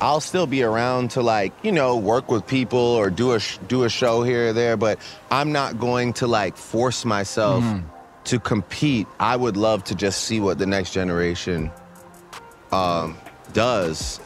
I'll still be around to, like, you know, work with people or do a show here or there, but I'm not going to, like, force myself to compete. I would love to just see what the next generation does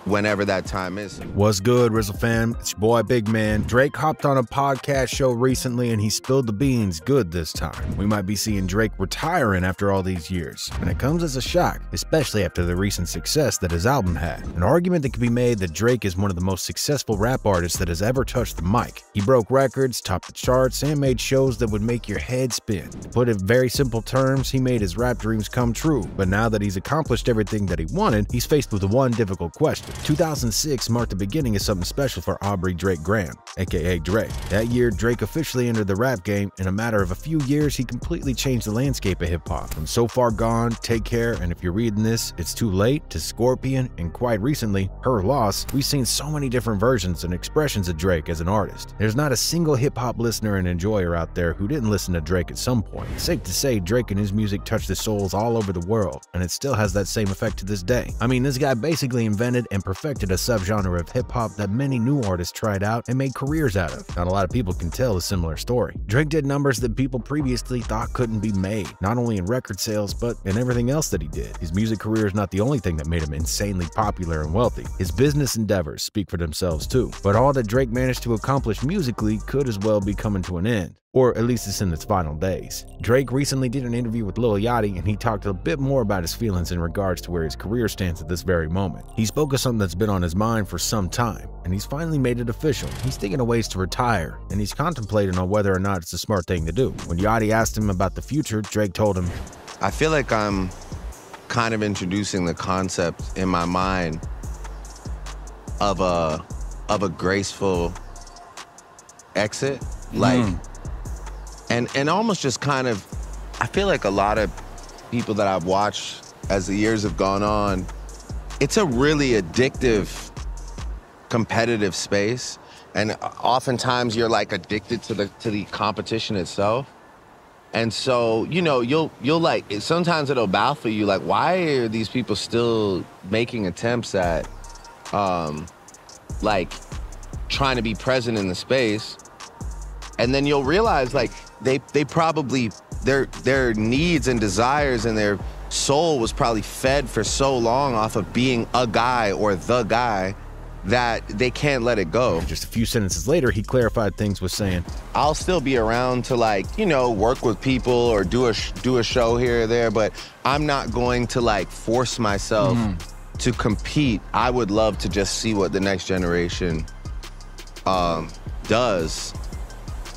whenever that time is. What's good, Rizzle fam? It's your boy Big Man. Drake hopped on a podcast show recently and he spilled the beans good this time. We might be seeing Drake retiring after all these years, and it comes as a shock, especially after the recent success that his album had. An argument that could be made that Drake is one of the most successful rap artists that has ever touched the mic. He broke records, topped the charts, and made shows that would make your head spin. To put it in very simple terms, he made his rap dreams come true. But now that he's accomplished everything that he wanted, he's faced with one difficult question. 2006 marked the beginning of something special for Aubrey Drake Graham, aka Drake. That year, Drake officially entered the rap game. In a matter of a few years, he completely changed the landscape of hip-hop. From So Far Gone, Take Care, and if you're reading this, It's Too Late, to Scorpion, and quite recently, Her Loss, we've seen so many different versions and expressions of Drake as an artist. There's not a single hip-hop listener and enjoyer out there who didn't listen to Drake at some point. It's safe to say Drake and his music touched the souls all over the world, and it still has that same effect to this day. I mean, this guy basically invented and perfected a subgenre of hip-hop that many new artists tried out and made careers out of. Not a lot of people can tell a similar story. Drake did numbers that people previously thought couldn't be made, not only in record sales, but in everything else that he did. His music career is not the only thing that made him insanely popular and wealthy. His business endeavors speak for themselves too. But all that Drake managed to accomplish musically could as well be coming to an end. Or at least it's in its final days. Drake recently did an interview with Lil Yachty, and he talked a bit more about his feelings in regards to where his career stands at this very moment. He spoke of something that's been on his mind for some time, and he's finally made it official. He's thinking of ways to retire, and he's contemplating on whether or not it's a smart thing to do. When Yachty asked him about the future, Drake told him, I feel like I'm kind of introducing the concept in my mind of a graceful exit, like, and almost just kind of, I feel like a lot of people that I've watched as the years have gone on, it's a really addictive, competitive space, and oftentimes you're like addicted to the competition itself. And so, you know, you'll like, sometimes it'll baffle you, like, why are these people still making attempts at, like, trying to be present in the space? And then you'll realize, like, they probably, their needs and desires and their soul was probably fed for so long off of being a guy or the guy that they can't let it go. Just a few sentences later, he clarified things with saying, I'll still be around to, like, you know, work with people or do a show here or there, but I'm not going to, like, force myself to compete. I would love to just see what the next generation does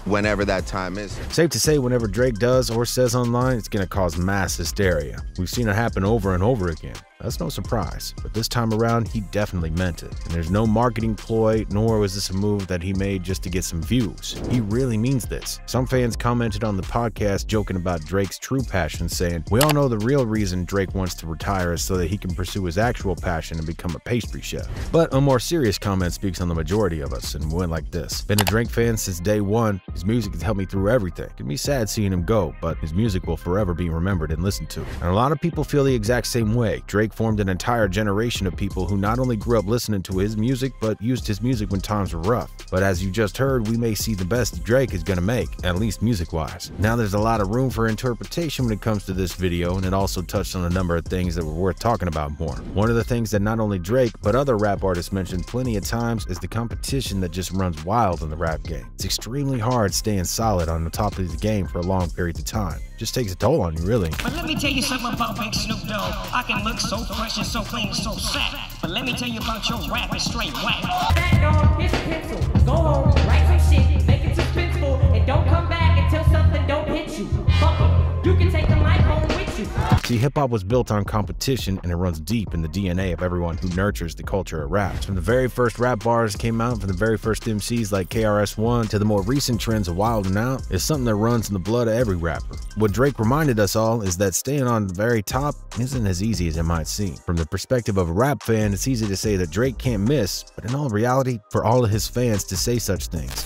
whenever that time is. Safe to say, whenever Drake does or says online, it's gonna cause mass hysteria. We've seen it happen over and over again. That's no surprise, but this time around, he definitely meant it. And there's no marketing ploy, nor was this a move that he made just to get some views. He really means this. Some fans commented on the podcast joking about Drake's true passion, saying, we all know the real reason Drake wants to retire is so that he can pursue his actual passion and become a pastry chef. But a more serious comment speaks on the majority of us and went like this. Been a Drake fan since day one. His music has helped me through everything. It can be sad seeing him go, but his music will forever be remembered and listened to. And a lot of people feel the exact same way. Drake formed an entire generation of people who not only grew up listening to his music, but used his music when times were rough. But as you just heard, we may see the best Drake is gonna make, at least music-wise. Now there's a lot of room for interpretation when it comes to this video, and it also touched on a number of things that were worth talking about more. One of the things that not only Drake, but other rap artists mentioned plenty of times is the competition that just runs wild in the rap game. It's extremely hard staying solid on the top of the game for a long period of time. Just takes a toll on you, really. But let me tell you something about Big Snoop Dogg. I can look so fresh and so clean and so sad. But let me tell you about your rap is straight whack. That dog, here's a pencil. Go home, write some shit, make it suspenseful, and don't come back until something don't hit you. Fuck it, you can take the mic home with you. See, hip-hop was built on competition, and it runs deep in the DNA of everyone who nurtures the culture of rap. From the very first rap bars came out, from the very first MCs like KRS-One to the more recent trends of Wild 'N Out, is something that runs in the blood of every rapper. What Drake reminded us all is that staying on the very top isn't as easy as it might seem. From the perspective of a rap fan, it's easy to say that Drake can't miss, but in all reality, for all of his fans to say such things,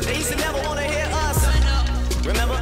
They used to never want to hear us. Remember?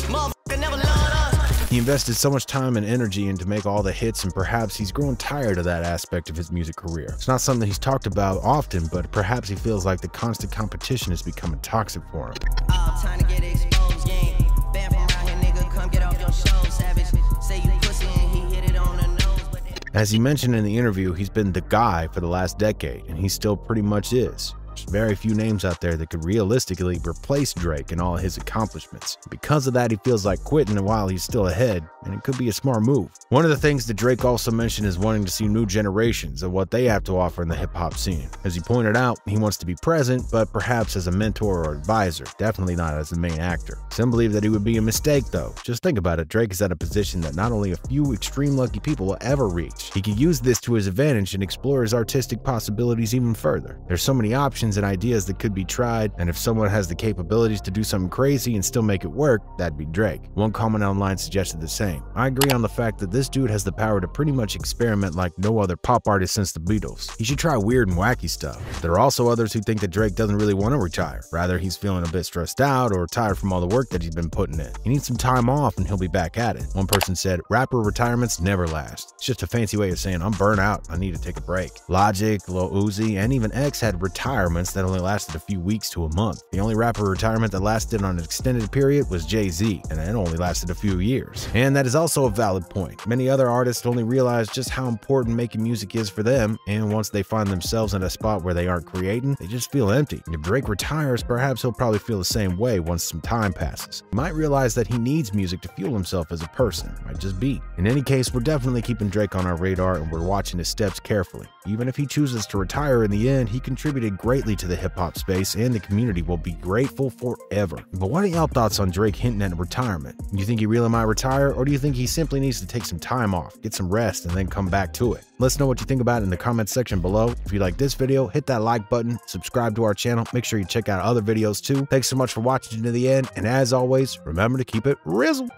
Motherfucker never loved us. he He invested so much time and energy into make all the hits, and perhaps he's grown tired of that aspect of his music career. It's not something he's talked about often, but perhaps he feels like the constant competition is becoming toxic for him. Time to get exposed, gang. Banned from around here, nigga, come get off your show, savage. Say you pussy and he hit it on the nose. As he mentioned in the interview, he's been the guy for the last decade, and he still pretty much is. There's very few names out there that could realistically replace Drake and all his accomplishments. Because of that, he feels like quitting while he's still ahead, and it could be a smart move. One of the things that Drake also mentioned is wanting to see new generations of what they have to offer in the hip-hop scene. As he pointed out, he wants to be present, but perhaps as a mentor or advisor, definitely not as the main actor. Some believe that it would be a mistake though. Just think about it, Drake is at a position that not only a few extreme lucky people will ever reach. He could use this to his advantage and explore his artistic possibilities even further. There's so many options and ideas that could be tried, and if someone has the capabilities to do something crazy and still make it work, that'd be Drake. One comment online suggested the same. I agree on the fact that this dude has the power to pretty much experiment like no other pop artist since the Beatles. He should try weird and wacky stuff. There are also others who think that Drake doesn't really want to retire. Rather, he's feeling a bit stressed out or tired from all the work that he's been putting in. He needs some time off and he'll be back at it. One person said, rapper retirements never last. It's just a fancy way of saying I'm burnt out, I need to take a break. Logic, Lil Uzi, and even X had retirements that only lasted a few weeks to a month. The only rapper retirement that lasted on an extended period was Jay-Z, and it only lasted a few years. And that is also a valid point. Many other artists only realize just how important making music is for them, and once they find themselves in a spot where they aren't creating, they just feel empty. If Drake retires, perhaps he'll probably feel the same way once some time passes. He might realize that he needs music to fuel himself as a person. Might just be. In any case, we're definitely keeping Drake on our radar, and we're watching his steps carefully. Even if he chooses to retire in the end, he contributed greatly to the hip-hop space, and the community will be grateful forever. But what are y'all thoughts on Drake hinting at retirement? Do you think he really might retire, or do you think he simply needs to take some time off, get some rest, and then come back to it? Let us know what you think about it in the comments section below. If you like this video, hit that like button, subscribe to our channel, make sure you check out other videos too. Thanks so much for watching to the end, and as always, remember to keep it RIZZLE.